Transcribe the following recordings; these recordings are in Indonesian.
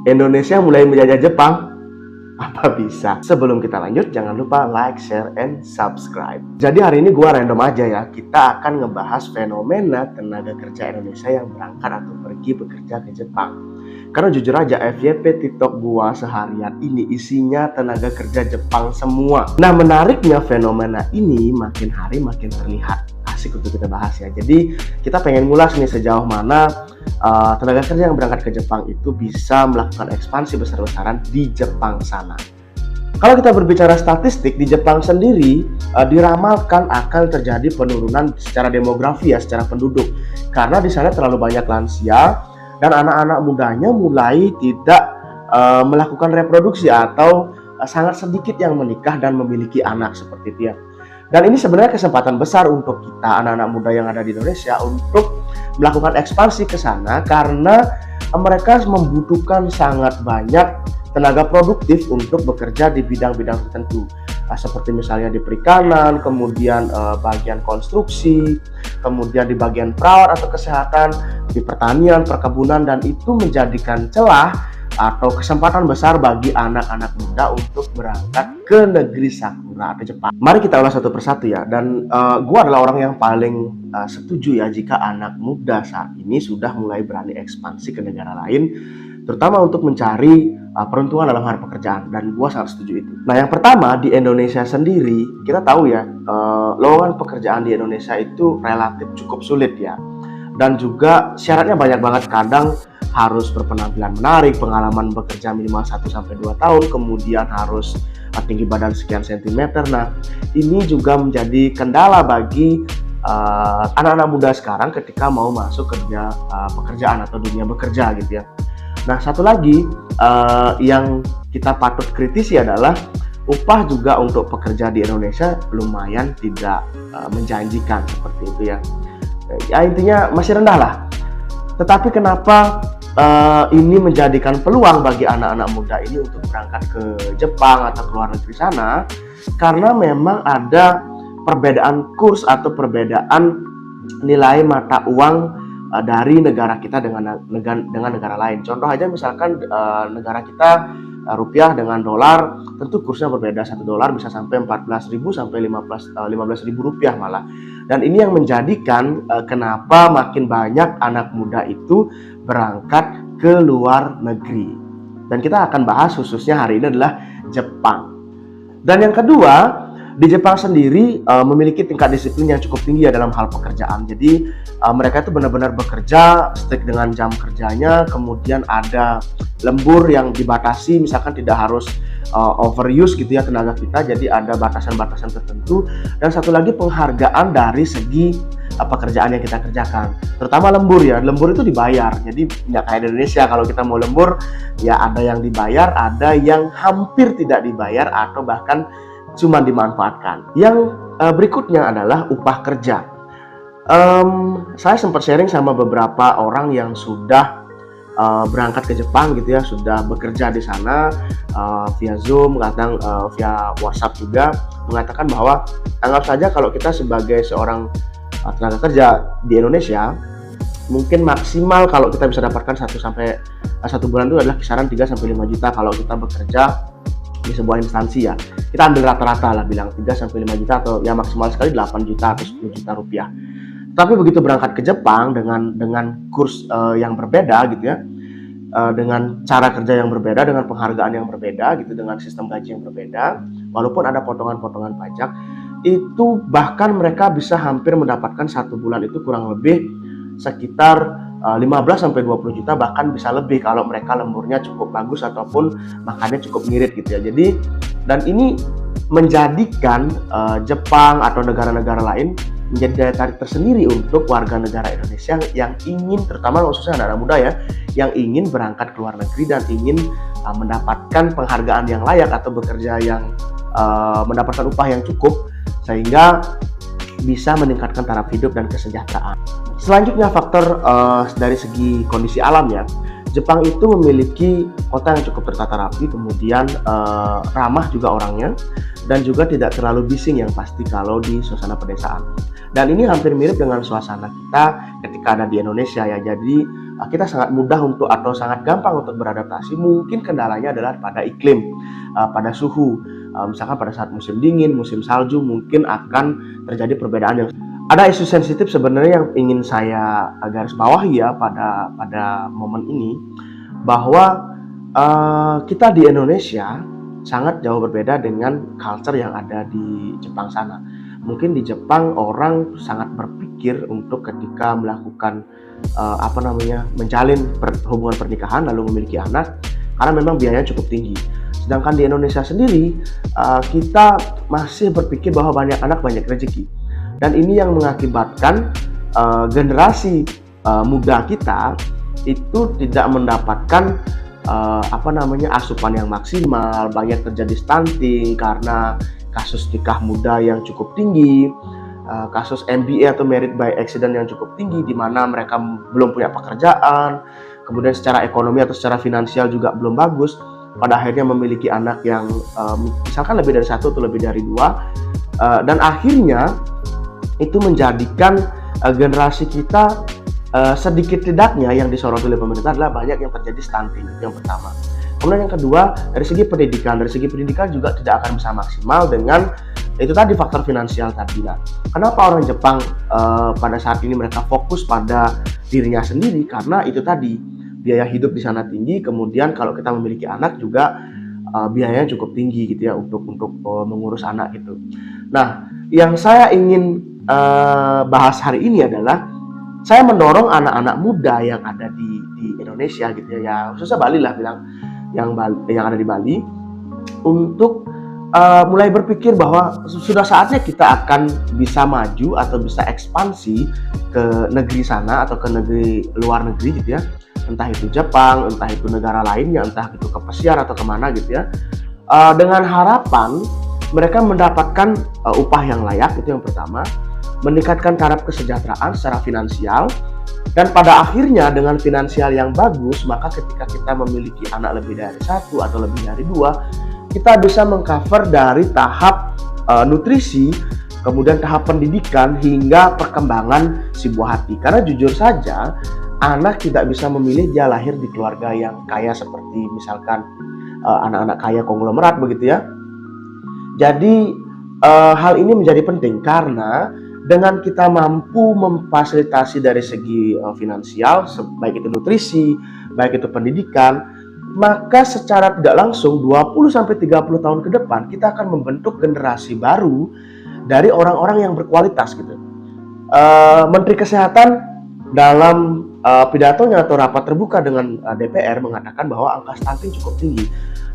Indonesia mulai menjajah Jepang? Apa bisa? Sebelum kita lanjut, jangan lupa like, share, and subscribe. Jadi hari ini gua random aja ya. Kita akan ngebahas fenomena tenaga kerja Indonesia yang berangkat atau pergi bekerja ke Jepang. Karena jujur aja, FYP TikTok gua seharian ini isinya tenaga kerja Jepang semua. Nah, menariknya fenomena ini makin hari makin terlihat. Asik untuk kita bahas ya. Jadi kita pengen ngulas nih sejauh mana tenaga kerja yang berangkat ke Jepang itu bisa melakukan ekspansi besar-besaran di Jepang sana. Kalau kita berbicara statistik, di Jepang sendiri diramalkan akan terjadi penurunan secara demografi ya, secara penduduk. Karena di sana terlalu banyak lansia dan anak-anak mudanya mulai tidak melakukan reproduksi atau sangat sedikit yang menikah dan memiliki anak seperti itu ya. Dan ini sebenarnya kesempatan besar untuk kita anak-anak muda yang ada di Indonesia untuk melakukan ekspansi ke sana karena mereka membutuhkan sangat banyak tenaga produktif untuk bekerja di bidang-bidang tertentu. Seperti misalnya di perikanan, kemudian bagian konstruksi, kemudian di bagian perawat atau kesehatan, di pertanian, perkebunan, dan itu menjadikan celah atau kesempatan besar bagi anak-anak muda untuk berangkat ke negeri Sakura atau Jepang. Mari kita ulas satu persatu ya. Dan gue adalah orang yang paling setuju ya jika anak muda saat ini sudah mulai berani ekspansi ke negara lain, terutama untuk mencari peruntungan dalam hal pekerjaan. Dan gue sangat setuju itu. Nah, yang pertama di Indonesia sendiri kita tahu ya, lowongan pekerjaan di Indonesia itu relatif cukup sulit ya. Dan juga syaratnya banyak banget, kadang harus berpenampilan menarik, pengalaman bekerja minimal 1-2 tahun, kemudian harus tinggi badan sekian sentimeter. Nah, ini juga menjadi kendala bagi anak-anak muda sekarang ketika mau masuk ke dunia pekerjaan atau dunia bekerja gitu ya. Nah, satu lagi yang kita patut kritisi adalah upah juga untuk pekerja di Indonesia lumayan tidak menjanjikan seperti itu ya. Ya intinya masih rendah lah. Tetapi kenapa ini menjadikan peluang bagi anak-anak muda ini untuk berangkat ke Jepang atau ke luar negeri sana? Karena memang ada perbedaan kurs atau perbedaan nilai mata uang dari negara kita dengan negara lain. Contoh aja misalkan negara kita rupiah dengan dolar, tentu kursnya berbeda. $1 bisa sampai 14.000 sampai 15.000 rupiah malah. Dan ini yang menjadikan kenapa makin banyak anak muda itu berangkat ke luar negeri. Dan kita akan bahas khususnya hari ini adalah Jepang. Dan yang kedua, di Jepang sendiri memiliki tingkat disiplin yang cukup tinggi ya dalam hal pekerjaan. Jadi mereka itu benar-benar bekerja strict dengan jam kerjanya, kemudian ada lembur yang dibatasi, misalkan tidak harus overuse gitu ya tenaga kita, jadi ada batasan-batasan tertentu. Dan satu lagi penghargaan dari segi pekerjaan yang kita kerjakan, terutama lembur ya. Lembur itu dibayar, jadi nggak kayak di Indonesia. Kalau kita mau lembur ya ada yang dibayar, ada yang hampir tidak dibayar atau bahkan cuma dimanfaatkan. Yang berikutnya adalah upah kerja. Saya sempat sharing sama beberapa orang yang sudah berangkat ke Jepang gitu ya, sudah bekerja di sana via Zoom, kadang via WhatsApp juga, mengatakan bahwa anggap saja kalau kita sebagai seorang tenaga kerja di Indonesia, mungkin maksimal kalau kita bisa dapatkan 1 bulan itu adalah kisaran 3-5 juta kalau kita bekerja di sebuah instansi ya. Kita ambil rata-rata lah, bilang 3-5 juta atau ya maksimal sekali 8 juta atau 10 juta rupiah. Tapi begitu berangkat ke Jepang dengan kurs yang berbeda gitu ya, dengan cara kerja yang berbeda, dengan penghargaan yang berbeda gitu, dengan sistem gaji yang berbeda, walaupun ada potongan-potongan pajak, itu bahkan mereka bisa hampir mendapatkan 1 bulan itu kurang lebih sekitar 15-20 juta, bahkan bisa lebih kalau mereka lemburnya cukup bagus ataupun makannya cukup ngirit gitu ya. Jadi, dan ini menjadikan Jepang atau negara-negara lain menjadi daya tarik tersendiri untuk warga negara Indonesia yang ingin, terutama khususnya anak-anak muda ya, yang ingin berangkat ke luar negeri dan ingin mendapatkan penghargaan yang layak atau bekerja yang mendapatkan upah yang cukup sehingga bisa meningkatkan taraf hidup dan kesejahteraan. Selanjutnya faktor dari segi kondisi alam ya. Jepang itu memiliki kota yang cukup tertata rapi, kemudian ramah juga orangnya, dan juga tidak terlalu bising yang pasti kalau di suasana pedesaan. Dan ini hampir mirip dengan suasana kita ketika ada di Indonesia ya. Jadi kita sangat mudah untuk atau sangat gampang untuk beradaptasi. Mungkin kendalanya adalah pada iklim, pada suhu. Misalkan pada saat musim dingin, musim salju mungkin akan terjadi perbedaan yang ada isu sensitif sebenarnya yang ingin saya garis bawahi ya pada momen ini, bahwa kita di Indonesia sangat jauh berbeda dengan culture yang ada di Jepang sana. Mungkin di Jepang orang sangat berpikir untuk ketika melakukan menjalin hubungan pernikahan lalu memiliki anak, karena memang biayanya cukup tinggi. Sedangkan di Indonesia sendiri kita masih berpikir bahwa banyak anak banyak rezeki, dan ini yang mengakibatkan generasi muda kita itu tidak mendapatkan asupan yang maksimal, banyak terjadi stunting karena kasus nikah muda yang cukup tinggi, kasus MBA atau married by accident yang cukup tinggi, di mana mereka belum punya pekerjaan, kemudian secara ekonomi atau secara finansial juga belum bagus, pada akhirnya memiliki anak yang misalkan lebih dari satu atau lebih dari dua, dan akhirnya itu menjadikan generasi kita sedikit tidaknya yang disoroti oleh pemerintah adalah banyak yang terjadi stunting. Itu yang pertama. Kemudian yang kedua, dari segi pendidikan juga tidak akan bisa maksimal dengan itu tadi faktor finansial tadi. Nah, kenapa orang Jepang pada saat ini mereka fokus pada dirinya sendiri? Karena itu tadi, biaya hidup di sana tinggi, kemudian kalau kita memiliki anak juga biayanya cukup tinggi gitu ya untuk mengurus anak gitu. Nah, yang saya ingin bahas hari ini adalah saya mendorong anak-anak muda yang ada di Indonesia gitu ya, khususnya Bali lah bilang, yang ada di Bali, untuk mulai berpikir bahwa sudah saatnya kita akan bisa maju atau bisa ekspansi ke negeri sana atau ke negeri luar negeri gitu ya, entah itu Jepang, entah itu negara lainnya, entah itu ke pesiar atau kemana gitu ya, dengan harapan mereka mendapatkan upah yang layak. Itu yang pertama, meningkatkan taraf kesejahteraan secara finansial, dan pada akhirnya dengan finansial yang bagus, maka ketika kita memiliki anak lebih dari satu atau lebih dari dua, kita bisa mengcover dari tahap nutrisi, kemudian tahap pendidikan hingga perkembangan si buah hati. Karena jujur saja, anak tidak bisa memilih dia lahir di keluarga yang kaya seperti misalkan anak-anak kaya konglomerat begitu ya. Jadi hal ini menjadi penting karena dengan kita mampu memfasilitasi dari segi finansial, baik itu nutrisi, baik itu pendidikan, maka secara tidak langsung 20-30 tahun ke depan kita akan membentuk generasi baru dari orang-orang yang berkualitas gitu. Menteri Kesehatan dalam pidatonya atau rapat terbuka dengan DPR mengatakan bahwa angka stunting cukup tinggi.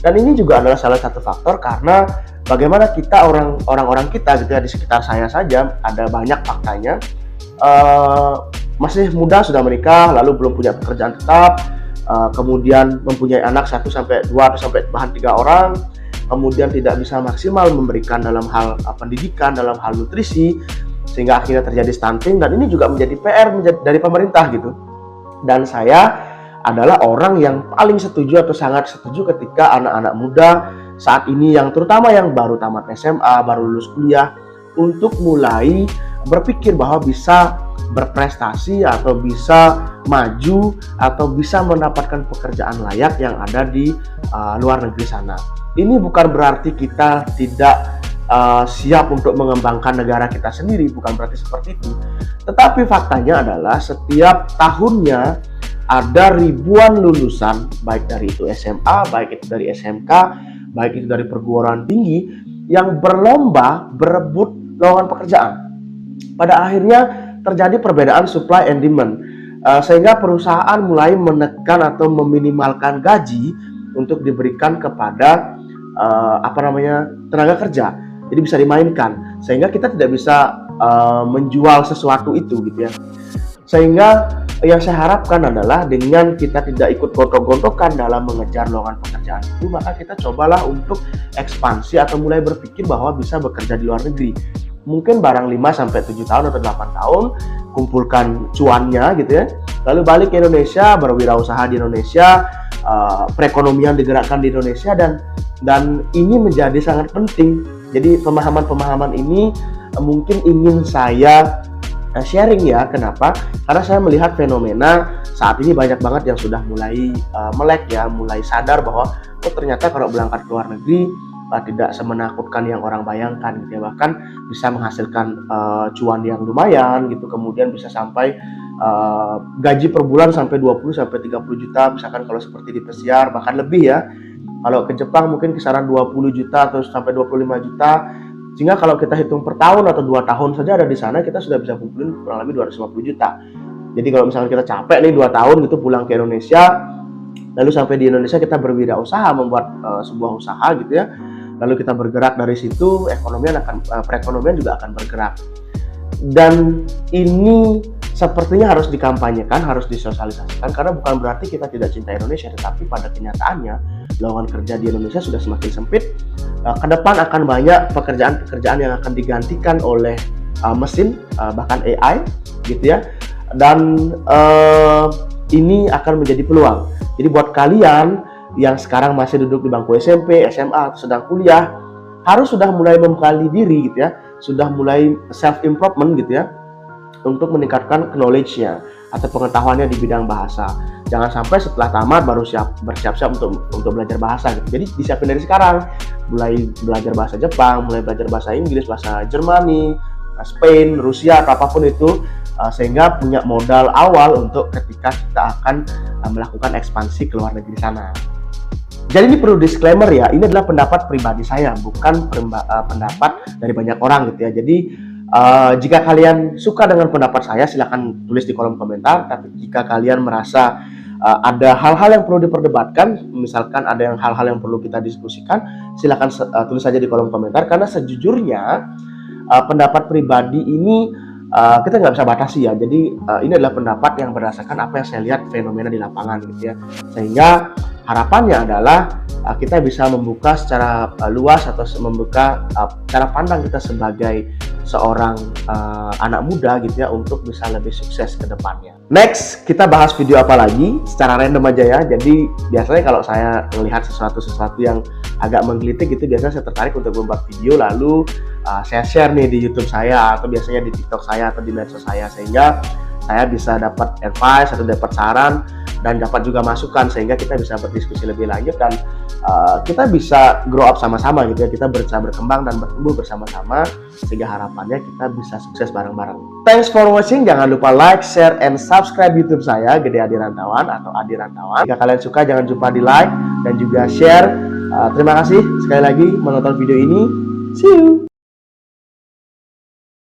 Dan ini juga adalah salah satu faktor karena bagaimana kita orang-orang kita gitu ya, di sekitar saya saja ada banyak faktanya masih muda sudah menikah, lalu belum punya pekerjaan tetap, kemudian mempunyai anak 1 sampai 2 atau sampai bahkan 3 orang, kemudian tidak bisa maksimal memberikan dalam hal pendidikan, dalam hal nutrisi, sehingga akhirnya terjadi stunting. Dan ini juga menjadi PR dari pemerintah gitu. Dan saya adalah orang yang paling setuju atau sangat setuju ketika anak-anak muda saat ini yang terutama yang baru tamat SMA, baru lulus kuliah, untuk mulai berpikir bahwa bisa berprestasi atau bisa maju atau bisa mendapatkan pekerjaan layak yang ada di luar negeri sana. Ini bukan berarti kita tidak siap untuk mengembangkan negara kita sendiri, bukan berarti seperti itu. Tetapi faktanya adalah setiap tahunnya ada ribuan lulusan, baik dari itu SMA, baik itu dari SMK, baik itu dari perguruan tinggi, yang berlomba berebut lowongan pekerjaan. Pada akhirnya terjadi perbedaan supply and demand, sehingga perusahaan mulai menekan atau meminimalkan gaji untuk diberikan kepada tenaga kerja. Jadi bisa dimainkan, sehingga kita tidak bisa menjual sesuatu itu gitu ya. Sehingga yang saya harapkan adalah dengan kita tidak ikut gontok-gontokan dalam mengejar lowongan pekerjaan itu, maka kita cobalah untuk ekspansi atau mulai berpikir bahwa bisa bekerja di luar negeri. Mungkin barang 5-7 tahun atau 8 tahun, kumpulkan cuannya gitu ya, lalu balik ke Indonesia, berwirausaha di Indonesia, perekonomian digerakkan di Indonesia, dan ini menjadi sangat penting Jadi pemahaman-pemahaman ini mungkin ingin saya sharing ya. Kenapa? Karena saya melihat fenomena saat ini banyak banget yang sudah mulai melek ya, mulai sadar bahwa oh ternyata kalau berangkat ke luar negeri tidak semenakutkan yang orang bayangkan gitu ya. Bahkan bisa menghasilkan cuan yang lumayan gitu, kemudian bisa sampai gaji per bulan sampai 20 sampai 30 juta misalkan kalau seperti di pesiar, bahkan lebih ya. Kalau ke Jepang mungkin kisaran 20 juta atau sampai 25 juta. Sehingga kalau kita hitung per tahun atau 2 tahun saja ada di sana, kita sudah bisa kumpulin kurang lebih 250 juta. Jadi kalau misalnya kita capek nih 2 tahun gitu pulang ke Indonesia, lalu sampai di Indonesia kita berwirausaha, membuat sebuah usaha gitu ya. Lalu kita bergerak dari situ, perekonomian juga akan bergerak. Dan ini sepertinya harus dikampanyekan, harus disosialisasikan, karena bukan berarti kita tidak cinta Indonesia, tetapi pada kenyataannya lowongan kerja di Indonesia sudah semakin sempit. Ke depan akan banyak pekerjaan-pekerjaan yang akan digantikan oleh mesin, bahkan AI gitu ya. Dan ini akan menjadi peluang. Jadi buat kalian yang sekarang masih duduk di bangku SMP, SMA, atau sedang kuliah, harus sudah mulai membekali diri gitu ya, sudah mulai self improvement gitu ya, untuk meningkatkan knowledge-nya atau pengetahuannya di bidang bahasa. Jangan sampai setelah tamat baru bersiap-siap untuk belajar bahasa gitu. Jadi disiapin dari sekarang, mulai belajar bahasa Jepang, mulai belajar bahasa Inggris, bahasa Jermani, Spain, Rusia, atau apapun itu, sehingga punya modal awal untuk ketika kita akan melakukan ekspansi ke luar negeri sana. Jadi ini perlu disclaimer ya, ini adalah pendapat pribadi saya, bukan pendapat dari banyak orang gitu ya. Jadi jika kalian suka dengan pendapat saya, silahkan tulis di kolom komentar. Tapi jika kalian merasa ada hal-hal yang perlu diperdebatkan, misalkan ada hal-hal yang perlu kita diskusikan, silahkan tulis saja di kolom komentar. Karena sejujurnya pendapat pribadi ini kita nggak bisa batasi ya. Jadi ini adalah pendapat yang berdasarkan apa yang saya lihat fenomena di lapangan gitu ya. Sehingga harapannya adalah kita bisa membuka secara luas atau membuka cara pandang kita sebagai seorang anak muda gitu ya, untuk bisa lebih sukses ke depannya. Next, kita bahas video apa lagi secara random aja ya. Jadi biasanya kalau saya melihat sesuatu yang agak menggelitik gitu, biasanya saya tertarik untuk membuat video, lalu saya share nih di YouTube saya, atau biasanya di TikTok saya atau di medsos saya, sehingga saya bisa dapat advice atau dapat saran dan dapat juga masukan, sehingga kita bisa berdiskusi lebih lanjut dan kita bisa grow up sama-sama gitu ya. Kita bisa berkembang dan bertumbuh bersama-sama, sehingga harapannya kita bisa sukses bareng-bareng. Thanks for watching. Jangan lupa like, share, and subscribe YouTube saya, Gede Adi Rantawan atau Adi Rantawan. Jika kalian suka, jangan lupa di like dan juga share. Terima kasih sekali lagi menonton video ini. See you.